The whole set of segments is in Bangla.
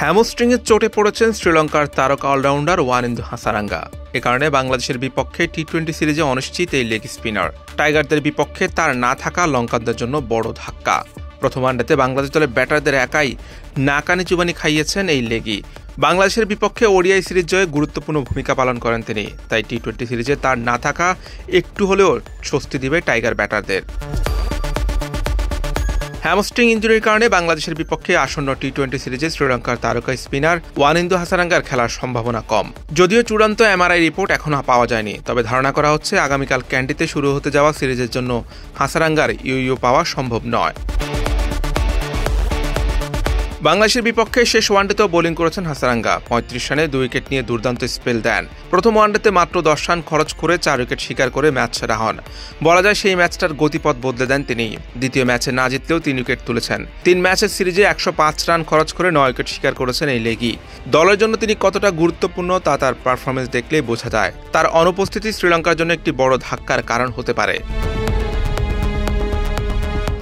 হ্যামস্ট্রিংয়ের চোটে পড়েছেন শ্রীলঙ্কার তারকা অলরাউন্ডার ওয়ানিন্দু হাসারাঙ্গা। এ কারণে বাংলাদেশের বিপক্ষে টি-20 সিরিজে অনিশ্চিত এই লেগ স্পিনার। টাইগারদের বিপক্ষে তার না থাকা লঙ্কানদের জন্য বড় ধাক্কা। প্রথম ওয়ানডেতে বাংলাদেশ দলের ব্যাটারদের একাই নাকানি চুবানি খাইয়েছেন এই লেগই। বাংলাদেশের বিপক্ষে ওডিআই সিরিজ জয়ে গুরুত্বপূর্ণ ভূমিকা পালন করেন তিনি। তাই টি-20 সিরিজে তার না থাকা একটু হলেও স্বস্তি দিবে টাইগার ব্যাটারদের। হ্যামস্ট্রিং ইনজুরির কারণে বাংলাদেশের বিপক্ষে আসন্ন টি-20 সিরিজে শ্রীলঙ্কার তারকা স্পিনার ওয়ানিন্দু হাসারাঙ্গার খেলার সম্ভাবনা কম। যদিও চূড়ান্ত এমআরআই রিপোর্ট এখনো পাওয়া যায়নি, তবে ধারণা করা হচ্ছে আগামীকাল ক্যান্ডিতে শুরু হতে যাওয়া সিরিজের জন্য হাসারাঙ্গার ইউ পাওয়া সম্ভব নয়। বাংলাদেশের বিপক্ষে শেষ ওয়ানডেতেও বোলিং করেছেন হাসারাঙ্গা। ৩৫ রানে ২ উইকেট নিয়ে দুর্দান্ত স্পেল দেন। প্রথম ওয়ানডেতে মাত্র ১০ রান খরচ করে ৪ উইকেট শিকার করে ম্যাচ সেরা হন। বলা যায় সেই ম্যাচটার গতিপথ বদলে দেন তিনি। দ্বিতীয় ম্যাচে না জিতলেও ৩ উইকেট তুলেছেন। ৩ ম্যাচের সিরিজে ১০৫ রান খরচ করে ৯ উইকেট শিকার করেছেন এই লেগি। দলের জন্য তিনি কতটা গুরুত্বপূর্ণ তা তার পারফরমেন্স দেখলেই বোঝা যায়। তার অনুপস্থিতি শ্রীলঙ্কার জন্য একটি বড় ধাক্কার কারণ হতে পারে।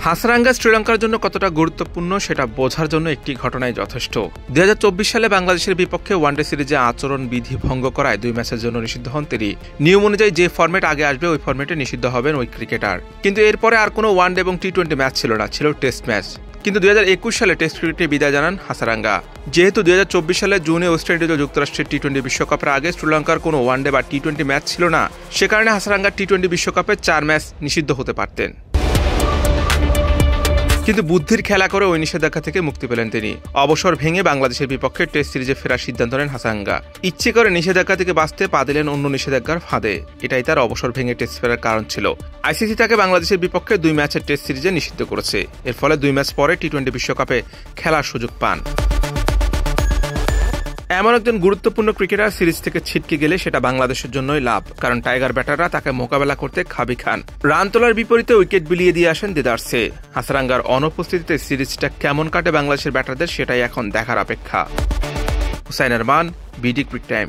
হাসারাঙ্গা শ্রীলঙ্কার জন্য কতটা গুরুত্বপূর্ণ সেটা বোঝার জন্য একটি ঘটনাই যথেষ্ট। ২০২৪ সালে বাংলাদেশের বিপক্ষে ওয়ানডে সিরিজে আচরণ বিধি ভঙ্গ করায় ২ ম্যাচের জন্য নিষিদ্ধ হন তিনি। নিয়ম অনুযায়ী যে ফরম্যাট আগে আসবে ওই ফরম্যাটে নিষিদ্ধ হবেন ওই ক্রিকেটার। কিন্তু এরপরে আর কোনো ওয়ানডে এবং টি-20 ম্যাচ ছিল না, ছিল টেস্ট ম্যাচ। কিন্তু ২০২১ সালে টেস্ট ক্রিকেটে বিদায় জানান হাসারাঙ্গা। যেহেতু ২০২৪ সালে জুনে ওয়েস্ট ইন্ডিজ ও যুক্তরাষ্ট্রের টি-20 বিশ্বকাপের আগে শ্রীলঙ্কার কোনো ওয়ানডে বা টি-20 ম্যাচ ছিল না, সে কারণে হাসারাঙ্গা টি-20 বিশ্বকাপে ৪ ম্যাচ নিষিদ্ধ হতে পারতেন। কিন্তু বুদ্ধির খেলা করে ওই নিষেধাজ্ঞা থেকে মুক্তি পেলেন তিনি। অবসর ভেঙে বাংলাদেশের বিপক্ষে টেস্ট সিরিজে ফেরার সিদ্ধান্ত নেন হাসারাঙ্গা। ইচ্ছে করে নিষেধাজ্ঞা থেকে বাঁচতে পা দিলেন অন্য নিষেধাজ্ঞার ফাঁদে। এটাই তার অবসর ভেঙে টেস্ট ফেরার কারণ ছিল। আইসিসি তাকে বাংলাদেশের বিপক্ষে ২ ম্যাচের টেস্ট সিরিজে নিষিদ্ধ করেছে। এর ফলে ২ ম্যাচ পরে টি-20 বিশ্বকাপে খেলার সুযোগ পান। এমন একজন গুরুত্বপূর্ণ ক্রিকেটার সিরিজ থেকে ছিটকে গেলে সেটা বাংলাদেশের জন্যই লাভ, কারণ টাইগার ব্যাটাররা তাকে মোকাবেলা করতে খাবি খান। রান তোলার বিপরীতে উইকেট বিলিয়ে দিয়ে আসেন দেদারসে। হাসারাঙ্গার অনুপস্থিতিতে সিরিজটা কেমন কাটে বাংলাদেশের ব্যাটারদের সেটাই এখন দেখার অপেক্ষা। Hussain Arman, BD cric time.